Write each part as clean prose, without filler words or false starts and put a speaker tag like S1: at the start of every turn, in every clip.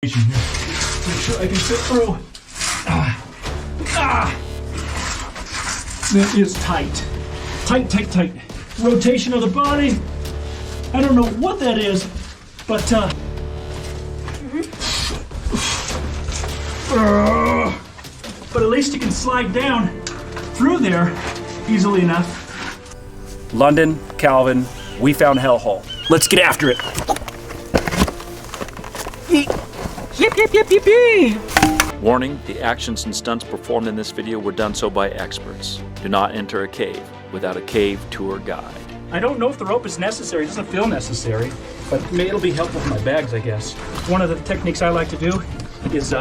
S1: Make sure I can fit through. That is tight. Tight, tight, tight. Rotation of the body. I don't know what that is, but but at least you can slide down through there easily enough.
S2: London, Calvin, we found hellhole. Let's get after it.
S3: Yip, yip, yip, yip, yip.
S2: Warning, the actions and stunts performed in this video were done so by experts. Do not enter a cave without a cave tour guide.
S1: I don't know if the rope is necessary. It doesn't feel necessary, but it'll be helpful for my bags, I guess. One of the techniques I like to do is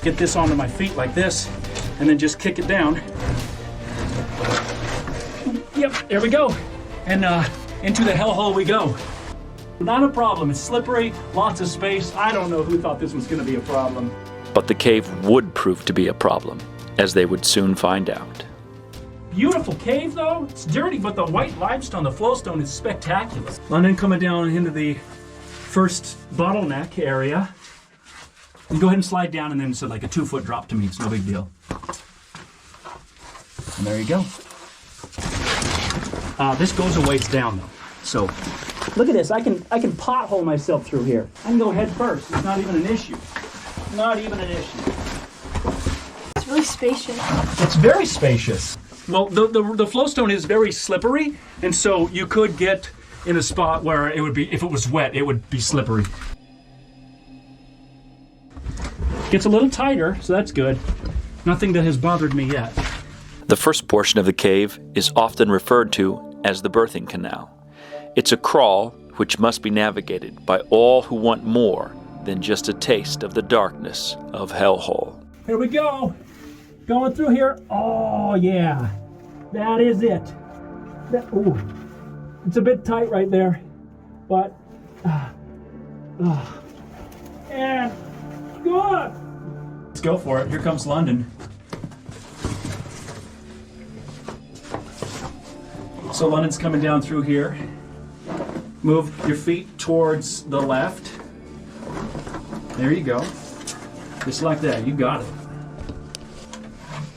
S1: get this onto my feet like this, and then just kick it down. Yep, there we go. And into the hellhole we go. Not a problem. It's slippery, lots of space. I don't know who thought this was going to be a problem.
S2: But the cave would prove to be a problem, as they would soon find out.
S1: Beautiful cave, though. It's dirty, but the white limestone, the flowstone, is spectacular. London coming down into the first bottleneck area. You go ahead and slide down, and then it's like a 2-foot drop to me. It's no big deal. And there you go. This goes a ways down, though. So, look at this. I can pothole myself through here. I can go head first. It's not even an issue. Not even an issue.
S4: It's really spacious.
S1: It's very spacious. Well, the flowstone is very slippery, and so you could get in a spot where it would be, if it was wet, it would be slippery. Gets a little tighter, so that's good. Nothing that has bothered me yet.
S2: The first portion of the cave is often referred to as the birthing canal. It's a crawl which must be navigated by all who want more than just a taste of the darkness of hellhole.
S1: Here we go. Going through here. Oh, yeah. That is it. Ooh. It's a bit tight right there. But, and good. Let's go for it. Here comes London. So London's coming down through here. Move your feet towards the left. There you go. Just like that. You got it.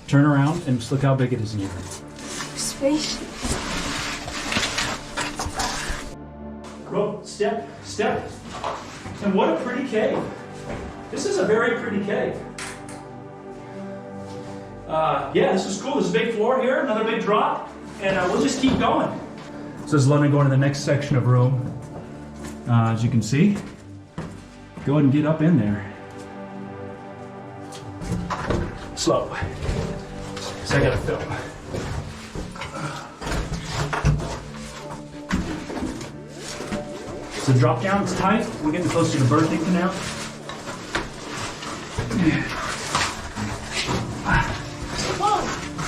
S1: Turn around and just look how big it is in here.
S4: Spacious.
S1: Go, step, step. And what a pretty cave. This is a very pretty cave. Yeah, this is cool. There's a big floor here, another big drop, and we'll just keep going. So this is London going to the next section of room. As you can see, go ahead and get up in there. Slow. So I gotta film. So drop down, it's tight. We're getting close to the birthing canal.
S4: Whoa,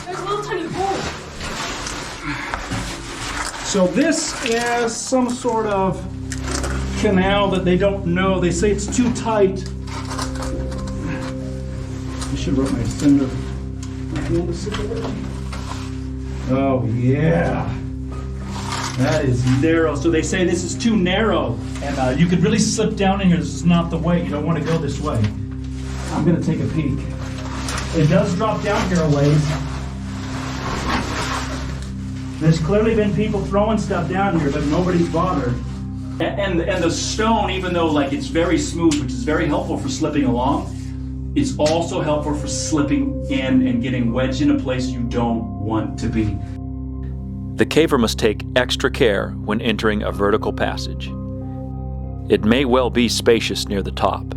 S4: there's a little tiny hole.
S1: So this is some sort of canal that they don't know. They say it's too tight. I should rub my cinder. Oh yeah, that is narrow. So they say this is too narrow, and you could really slip down in here. This is not the way. You don't want to go this way. I'm gonna take a peek. It does drop down here a ways. There's clearly been people throwing stuff down here, but nobody's bothered. And the stone, even though like it's very smooth, which is very helpful for slipping along, it's also helpful for slipping in and getting wedged in a place you don't want to be.
S2: The caver must take extra care when entering a vertical passage. It may well be spacious near the top,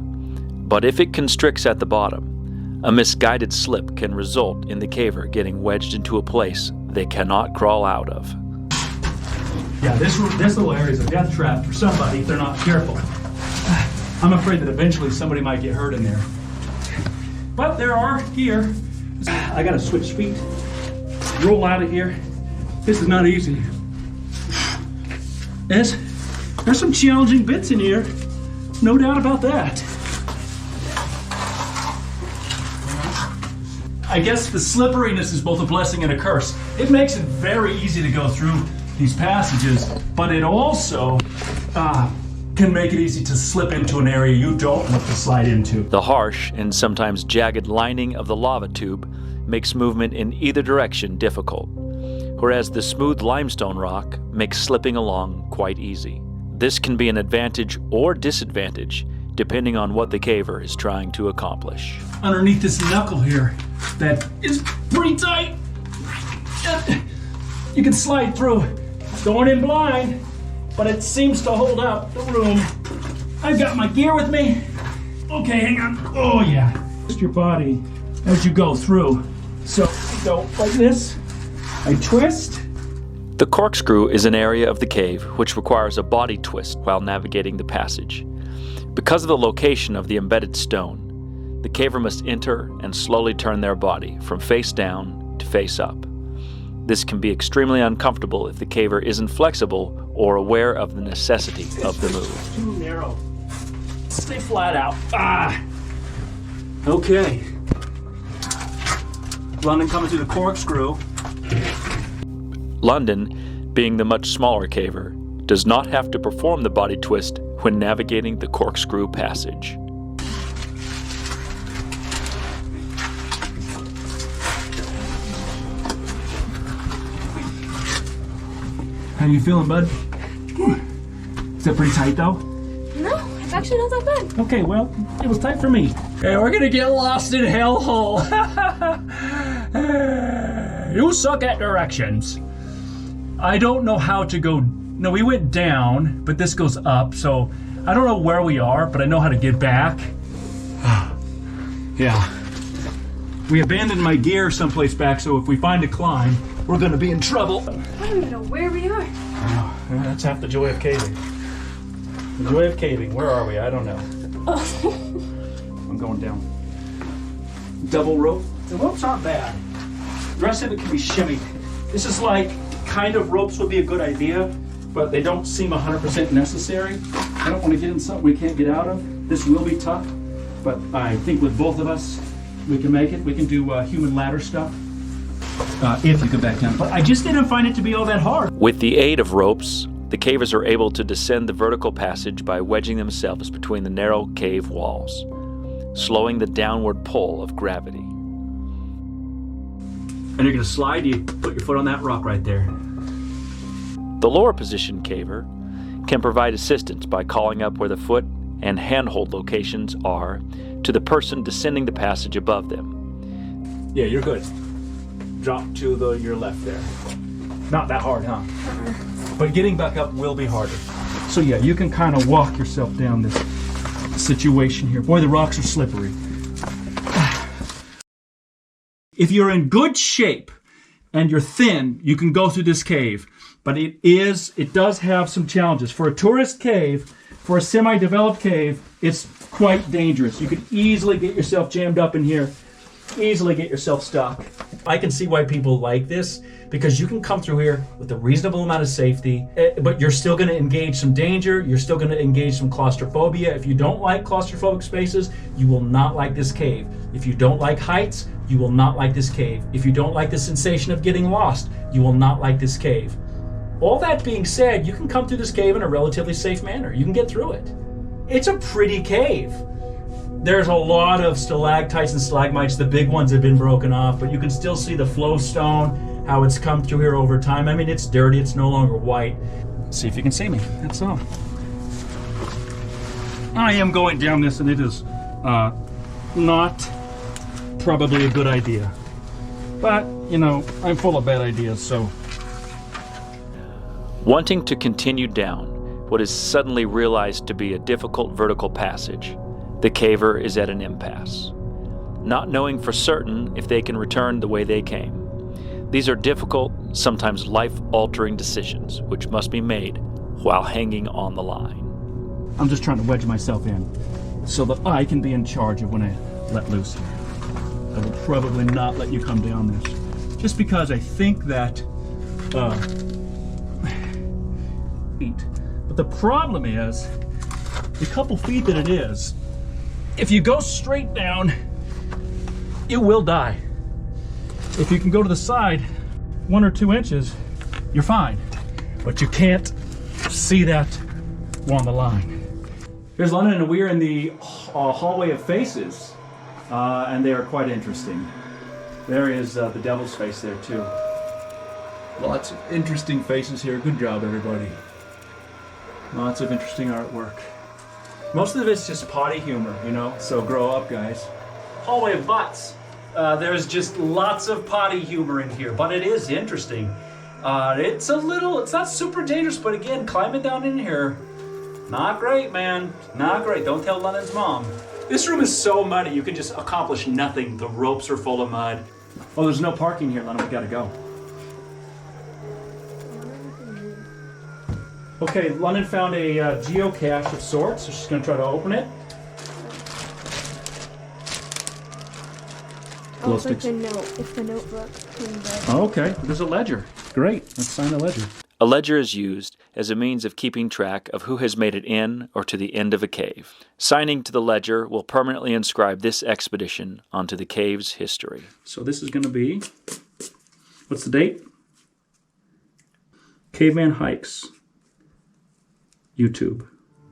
S2: but if it constricts at the bottom, a misguided slip can result in the caver getting wedged into a place they cannot crawl out of.
S1: Yeah, this little area is a death trap for somebody if they're not careful. I'm afraid that eventually somebody might get hurt in there. But there are here. I gotta switch feet. Roll out of here. This is not easy. There's some challenging bits in here. No doubt about that. I guess the slipperiness is both a blessing and a curse. It makes it very easy to go through these passages, but it also can make it easy to slip into an area you don't want to slide into.
S2: The harsh and sometimes jagged lining of the lava tube makes movement in either direction difficult, whereas the smooth limestone rock makes slipping along quite easy. This can be an advantage or disadvantage depending on what the caver is trying to accomplish.
S1: Underneath this knuckle here that is pretty tight, you can slide through. Going in blind, but it seems to hold up the room. I've got my gear with me. Okay, hang on. Oh yeah. Twist your body as you go through. So I go like this, I twist.
S2: The corkscrew is an area of the cave which requires a body twist while navigating the passage. Because of the location of the embedded stone, the caver must enter and slowly turn their body from face down to face up. This can be extremely uncomfortable if the caver isn't flexible or aware of the necessity of the move.
S1: Too narrow. Stay flat out. Okay. London coming through the corkscrew.
S2: London, being the much smaller caver, does not have to perform the body twist when navigating the corkscrew passage.
S1: How you feeling, bud? Is that pretty tight though?
S4: No, it's actually not that bad.
S1: Okay, well, it was tight for me. Hey, we're gonna get lost in hellhole. You suck at directions. I don't know how to go. No, we went down, but this goes up, so I don't know where we are, but I know how to get back. Yeah. We abandoned my gear someplace back, so if we find a climb, we're gonna be in trouble.
S4: I don't even know where we are.
S1: Oh, that's half the joy of caving. The joy of caving. Where are we? I don't know. I'm going down. Double rope. The ropes aren't bad. The rest of it can be shimmied. This is like, kind of ropes would be a good idea, but they don't seem 100% necessary. I don't want to get in something we can't get out of. This will be tough, but I think with both of us, we can make it. We can do human ladder stuff. If you go back down. But I just didn't find it to be all that hard.
S2: With the aid of ropes, the cavers are able to descend the vertical passage by wedging themselves between the narrow cave walls, slowing the downward pull of gravity.
S1: And you're gonna slide, you put your foot on that rock right there.
S2: The lower position caver can provide assistance by calling up where the foot and handhold locations are to the person descending the passage above them.
S1: Yeah, you're good. Drop to your left there. Not that hard, huh? But getting back up will be harder. So yeah, you can kind of walk yourself down this situation here. Boy, the rocks are slippery. If you're in good shape and you're thin, you can go through this cave. But it does have some challenges. For a tourist cave, for a semi-developed cave, it's quite dangerous. You could easily get yourself jammed up in here, easily get yourself stuck. I can see why people like this, because you can come through here with a reasonable amount of safety, but you're still going to engage some danger. You're still going to engage some claustrophobia. If you don't like claustrophobic spaces, you will not like this cave. If you don't like heights, you will not like this cave. If you don't like the sensation of getting lost, you will not like this cave. All that being said, you can come through this cave in a relatively safe manner. You can get through it. It's a pretty cave. There's a lot of stalactites and stalagmites. The big ones have been broken off, but you can still see the flow stone, how it's come through here over time. I mean, it's dirty, it's no longer white. See if you can see me, that's all. I am going down this, and it is not probably a good idea. But, you know, I'm full of bad ideas, so.
S2: Wanting to continue down what is suddenly realized to be a difficult vertical passage, the caver is at an impasse, not knowing for certain if they can return the way they came. These are difficult, sometimes life-altering decisions which must be made while hanging on the line.
S1: I'm just trying to wedge myself in so that I can be in charge of when I let loose here. I will probably not let you come down this, just because I think that but the problem is the couple feet that it is, if you go straight down, you will die. If you can go to the side 1 or 2 inches, you're fine. But you can't see that on the line. Here's London, and we're in the hallway of faces, and they are quite interesting. There is the devil's face there too. Lots of interesting faces here. Good job, everybody. Lots of interesting artwork. Most of it's just potty humor, you know, so grow up, guys. Hallway of butts. There's just lots of potty humor in here, but it is interesting. It's not super dangerous, but again, climbing down in here, not great, man. Not great. Don't tell London's mom. This room is so muddy, you can just accomplish nothing. The ropes are full of mud. Oh, there's no parking here, London. We gotta go. Okay, London found a geocache of sorts, so she's gonna try to open it.
S4: Oh, it's like the note. It's the notebook.
S1: Oh, okay, there's a ledger. Great, let's sign a ledger.
S2: A ledger is used as a means of keeping track of who has made it in or to the end of a cave. Signing to the ledger will permanently inscribe this expedition onto the cave's history.
S1: So this is going to be, what's the date? Caveman Hikes. YouTube.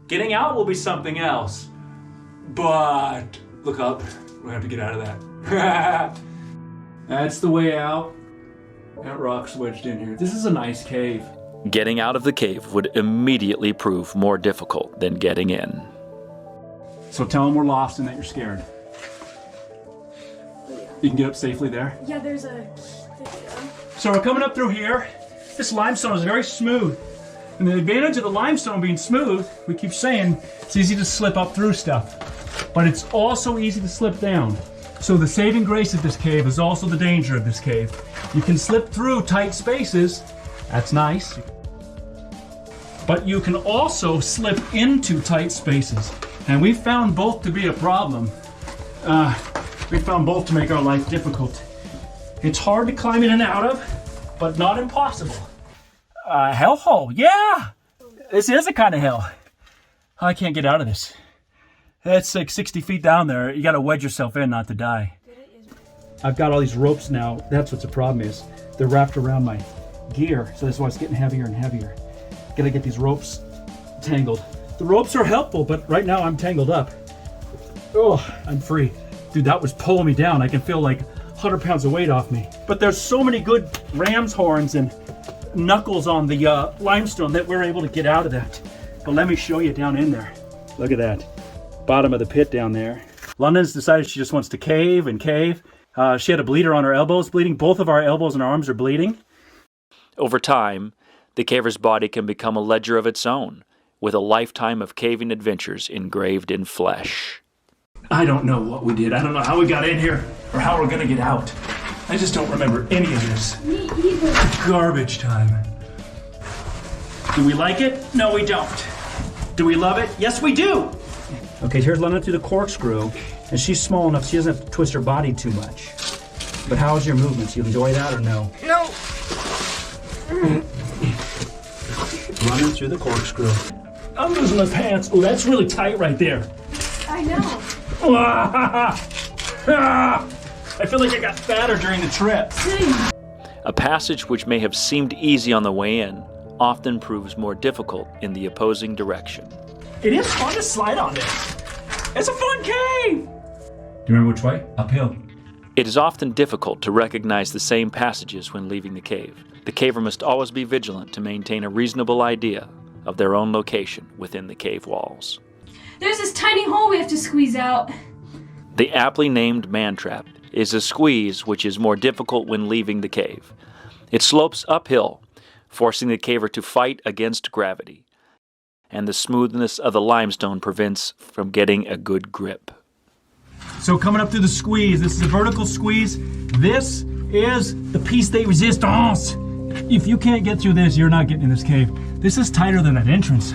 S1: Getting out will be something else. But, look up. We're going to have to get out of that. That's the way out. That rock's wedged in here. This is a nice cave.
S2: Getting out of the cave would immediately prove more difficult than getting in.
S1: So tell them we're lost and that you're scared. You can get up safely there.
S4: Yeah, there's a...
S1: So we're coming up through here. This limestone is very smooth. And the advantage of the limestone being smooth, we keep saying, it's easy to slip up through stuff. But it's also easy to slip down. So the saving grace of this cave is also the danger of this cave. You can slip through tight spaces. That's nice. But you can also slip into tight spaces. And we found both to be a problem. We found both to make our life difficult. It's hard to climb in and out of, but not impossible. Hellhole, yeah! This is a kind of hell. I can't get out of this. That's like 60 feet down there. You gotta wedge yourself in not to die. I've got all these ropes now. That's what the problem is. They're wrapped around my gear, so that's why it's getting heavier and heavier. Gotta get these ropes tangled. The ropes are helpful, but right now I'm tangled up. Oh, I'm free. Dude, that was pulling me down. I can feel like 100 pounds of weight off me. But there's so many good ram's horns and knuckles on the limestone that we're able to get out of that. But let me show you down in there. Look at that. Bottom of the pit down there. London's decided she just wants to cave and cave. She had a bleeder on her elbows bleeding. Both of our elbows and arms are bleeding.
S2: Over time, the caver's body can become a ledger of its own, with a lifetime of caving adventures engraved in flesh.
S1: I don't know what we did. I don't know how we got in here or how we're gonna get out. I just don't remember any of this.
S4: Me either.
S1: Garbage time. Do we like it? No, we don't. Do we love it? Yes, we do. Okay, here's London through the corkscrew, and she's small enough she doesn't have to twist her body too much. But how's your movements? You enjoy that or no?
S4: No.
S1: Running through the corkscrew. I'm losing my pants. Oh, that's really tight right there.
S4: I know.
S1: I feel like I got fatter during the trip.
S2: A passage which may have seemed easy on the way in often proves more difficult in the opposing direction.
S1: It is fun to slide on this. It's a fun cave! Do you remember which way? Uphill.
S2: It is often difficult to recognize the same passages when leaving the cave. The caver must always be vigilant to maintain a reasonable idea of their own location within the cave walls.
S4: There's this tiny hole we have to squeeze out.
S2: The aptly named man trap is a squeeze which is more difficult when leaving the cave. It slopes uphill, forcing the caver to fight against gravity, and the smoothness of the limestone prevents from getting a good grip.
S1: So coming up through the squeeze, this is a vertical squeeze. This is the piece de resistance. If you can't get through this, you're not getting in this cave. This is tighter than that entrance.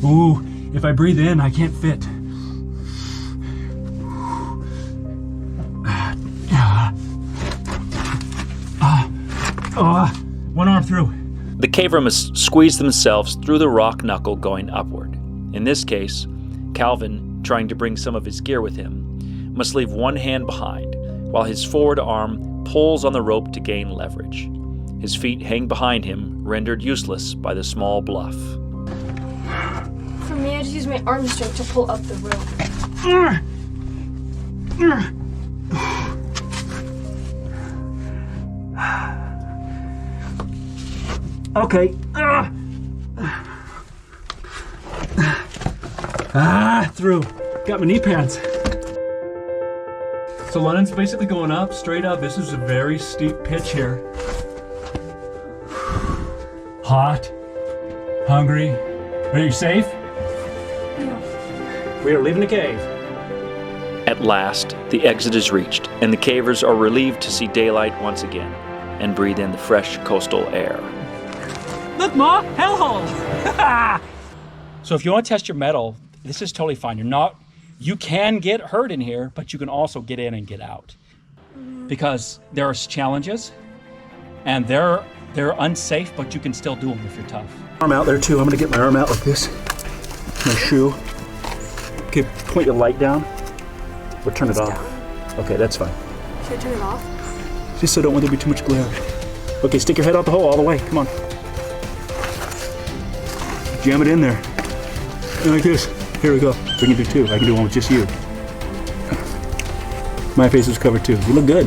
S1: Ooh, if I breathe in, I can't fit. One arm through.
S2: The caver must squeeze themselves through the rock knuckle going upward. In this case, Calvin, trying to bring some of his gear with him, must leave one hand behind, while his forward arm pulls on the rope to gain leverage. His feet hang behind him, rendered useless by the small bluff.
S4: For me, I just use my arm strength to pull up the rope.
S1: Okay. Through. Got my knee pads. So London's basically going up, straight up. This is a very steep pitch here. Hot. Hungry. Are you safe?
S4: Yeah.
S1: We are leaving the cave.
S2: At last, the exit is reached, and the cavers are relieved to see daylight once again and breathe in the fresh coastal air.
S3: Look, Ma, hellhole!
S1: So if you want to test your metal, this is totally fine. You can get hurt in here, but you can also get in and get out. Because there's challenges, and they're unsafe, but you can still do them if you're tough. Arm out there too. I'm gonna get my arm out like this. My shoe. Okay, point your light down. Or turn it off. Okay, that's fine.
S4: Should I turn it off?
S1: Just so I don't want there to be too much glare. Okay, stick your head out the hole all the way. Come on. Jam it in there. Like this. Here we go. We can do two. I can do one with just you. My face is covered too. You look good.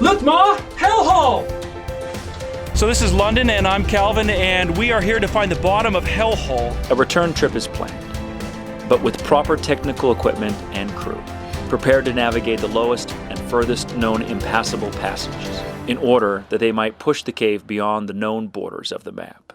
S1: Look, Ma! Hellhole! So this is London, and I'm Calvin, and we are here to find the bottom of Hellhole.
S2: A return trip is planned, but with proper technical equipment and crew, prepared to navigate the lowest and furthest known impassable passages, in order that they might push the cave beyond the known borders of the map.